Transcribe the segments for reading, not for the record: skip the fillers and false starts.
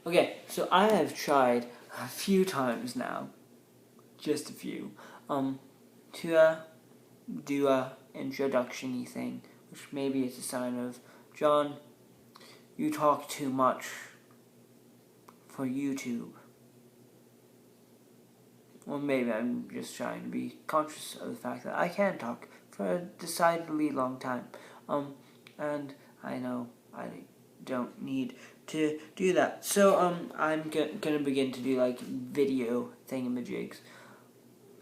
Okay, so I have tried a few times now, just a few, to do a introduction-y thing, which maybe it's a sign of, John, you talk too much for YouTube. Or maybe I'm just trying to be conscious of the fact that I can talk for a decidedly long time. And I know I don't need to do that. So, I'm gonna begin to do, like, video thingamajigs.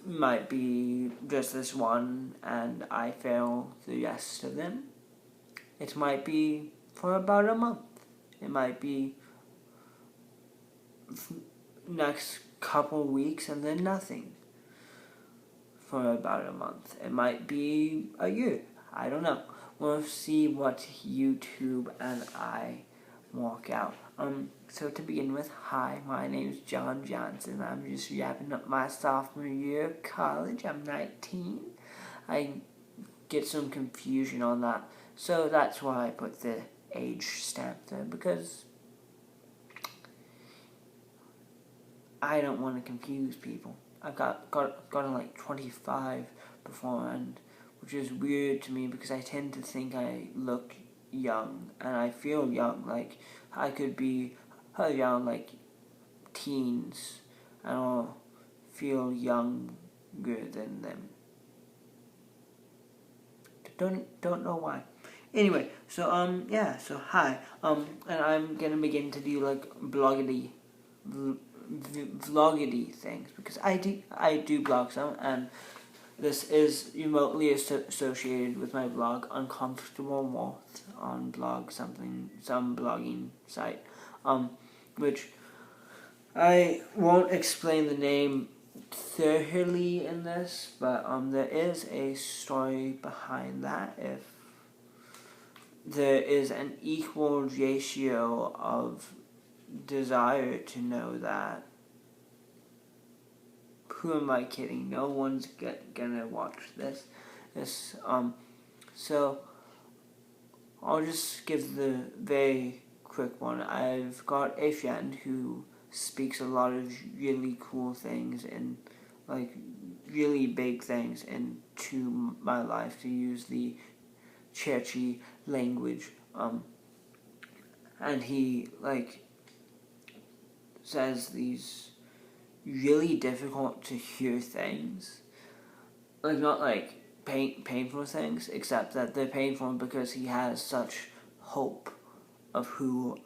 Might be just this one, and I fail the rest of them. It might be for about a month. It might be next couple weeks and then nothing for about a month. It might be a year. I don't know. We'll see what YouTube and I walk out. So to begin with, hi, my name's John Johnson. I'm just wrapping up my sophomore year of college. I'm 19. I get some confusion on that. So that's why I put the age stamp there, because I don't want to confuse people. I've gotten like 25 beforehand, which is weird to me because I tend to think I look young and I feel young. Like I could be around like teens and I'll feel younger than them. Don't know why. Anyway, so yeah, so hi. And I'm gonna begin to do like vloggity things because I do blog some, and this is remotely associated with my blog Uncomfortable Moth on some blogging site, which I won't explain the name thoroughly in this, but there is a story behind that. If there is an equal ratio of desire to know that, who am I kidding? No one's gonna watch this. So I'll just give the very quick one. I've got a friend who speaks a lot of really cool things and like really big things into my life, to use the churchy language. And he like says these really difficult to hear things, like not like painful things, except that they're painful because he has such hope of who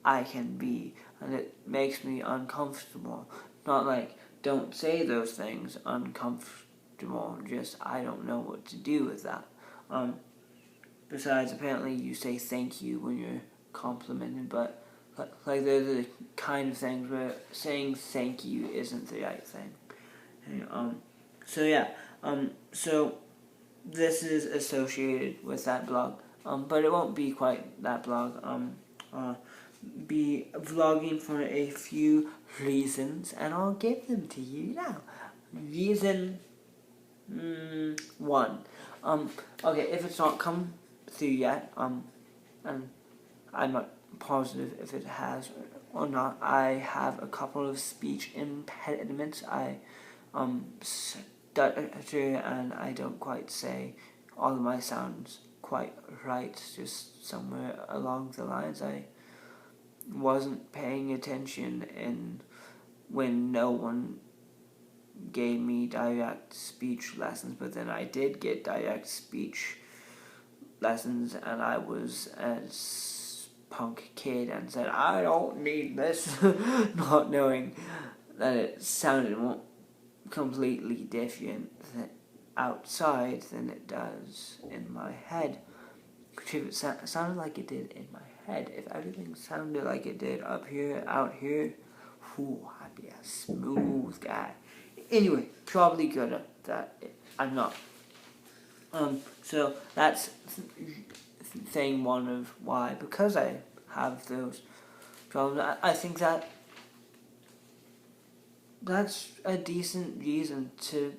I can be, and it makes me uncomfortable. Not like don't say those things, uncomfortable, just I don't know what to do with that. Besides, apparently you say thank you when you're complimented, but like they're the kind of things where saying thank you isn't the right thing. And, so yeah, so this is associated with that blog, but it won't be quite that blog. Be vlogging for a few reasons, and I'll give them to you now. Reason 1. Okay, if it's not come through yet, and I'm not positive if it has or not, I have a couple of speech impediments. I stutter and I don't quite say all of my sounds quite right, just somewhere along the lines. I wasn't paying attention when no one gave me direct speech lessons, but then I did get direct speech lessons, and I was a punk kid and said, I don't need this, not knowing that it sounded completely different outside than it does in my head. Which if it sounded like it did in my head, if everything sounded like it did out here, I'd be a smooth guy. Anyway, probably good at that. I'm not. So that's thing one of why, because I have those problems. I think that's a decent reason to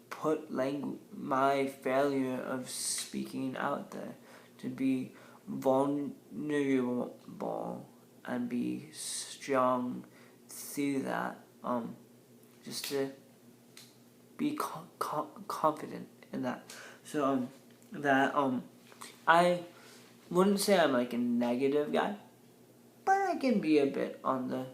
put my failure of speaking out there, to be vulnerable and be strong through that, just to be confident in that. So I wouldn't say I'm like a negative guy, but I can be a bit on the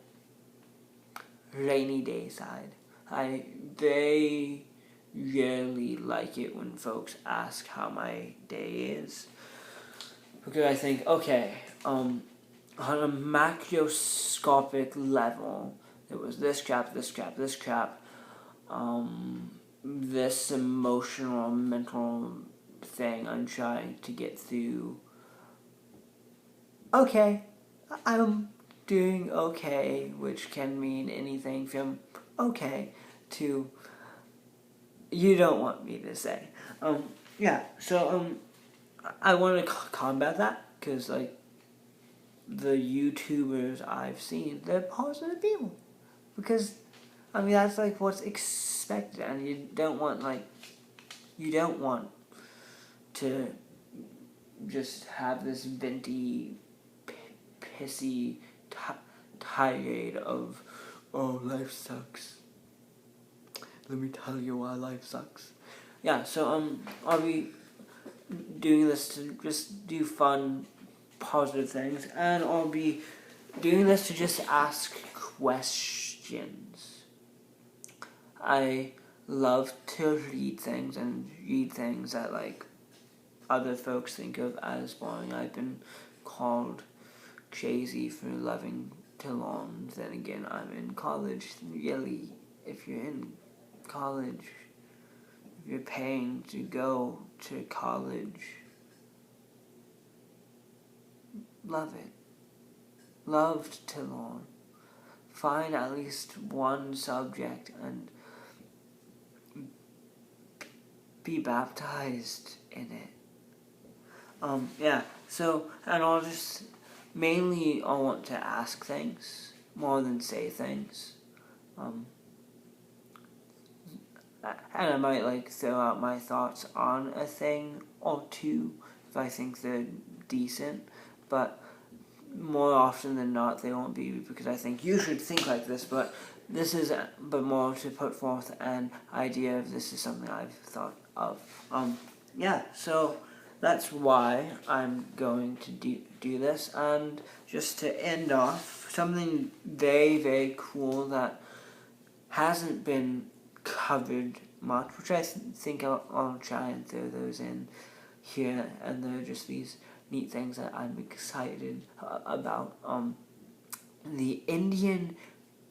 rainy day side. I very rarely like it when folks ask how my day is, because I think, okay, on a macroscopic level, there was this crap, this emotional, mental thing I'm trying to get through. Okay, I'm doing okay, which can mean anything from okay to you don't want me to say. I want to combat that, because like the YouTubers I've seen, they're positive people, because I mean that's like what's expected, and you don't want to just have this venti, pissy tirade of, oh, life sucks. Let me tell you why life sucks. Yeah, so I'll be doing this to just do fun, positive things, and I'll be doing this to just ask questions. I love to read things that like other folks think of as boring. I've been called crazy for loving to long. Then again, I'm in college. Really, if you're in college, if you're paying to go to college, love it. Loved to learn. Find at least one subject and be baptized in it. And I'll just, mainly I want to ask things more than say things. And I might like throw out my thoughts on a thing or two if I think they're decent, but more often than not they won't be, because I think you should think like this, but more to put forth an idea of this is something I've thought of. So that's why I'm going to do this. And just to end off, something very, very cool that hasn't been covered much, which I think I'll try and throw those in here, and they're just these neat things that I'm excited about. The Indian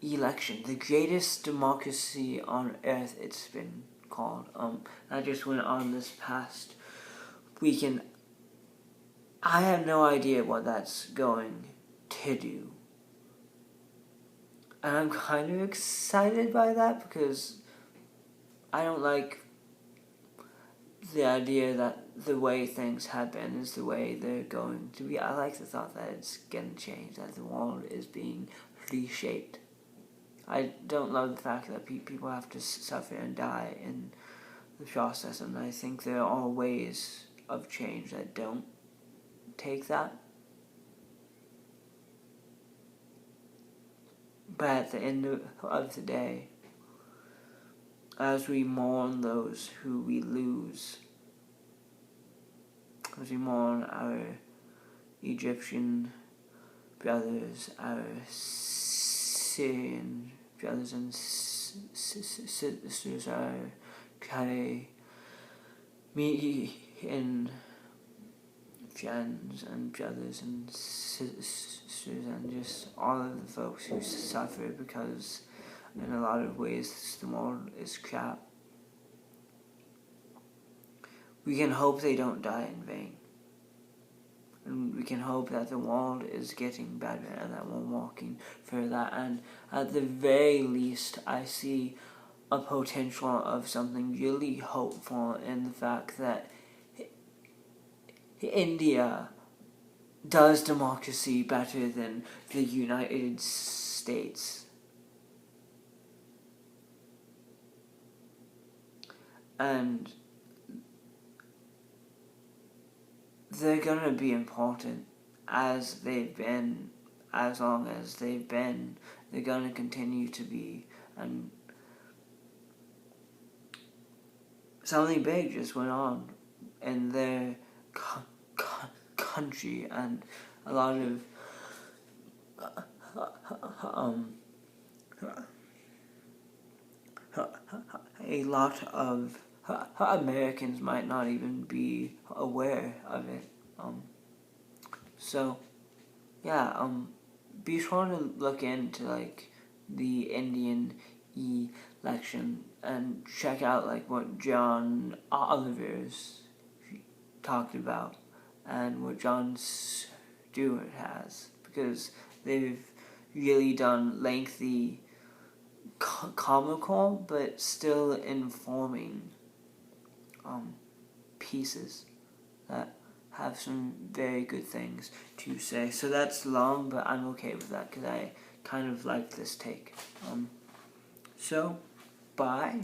election, the greatest democracy on earth, it's been called. That just went on this past weekend. I have no idea what that's going to do, and I'm kind of excited by that, because I don't like the idea that the way things have been is the way they're going to be. I like the thought that it's going to change, that the world is being reshaped. I don't love the fact that people have to suffer and die in the process, and I think there are ways of change that don't take that. But at the end of the day, as we mourn those who we lose, as we mourn our Egyptian brothers, our Syrian brothers and sisters, our Canadian friends and brothers and sisters, and just all of the folks who suffer, because in a lot of ways the world is crap. We can hope they don't die in vain, and we can hope that the world is getting better and that we're walking for that. And at the very least, I see a potential of something really hopeful in the fact that India does democracy better than the United States. And they're gonna be important, as they've been as long as they've been. They're going to continue to be. And something big just went on in their country, and a lot of Americans might not even be aware of it. So yeah, be sure to look into like the Indian election and check out like what John Oliver's talked about and what Jon Stewart has, because they've really done lengthy, comical but still informing pieces that have some very good things to say. So that's long, but I'm okay with that because I kind of like this take. So, bye.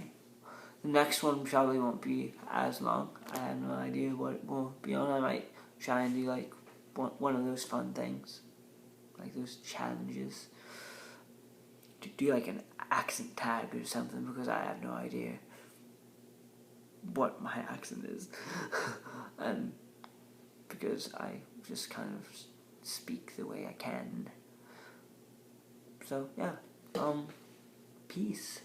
The next one probably won't be as long. I have no idea what it will be on. I might try and do like one of those fun things, like those challenges. To do like an accent tag or something, because I have no idea what my accent is. And because I just kind of speak the way I can. So yeah, peace.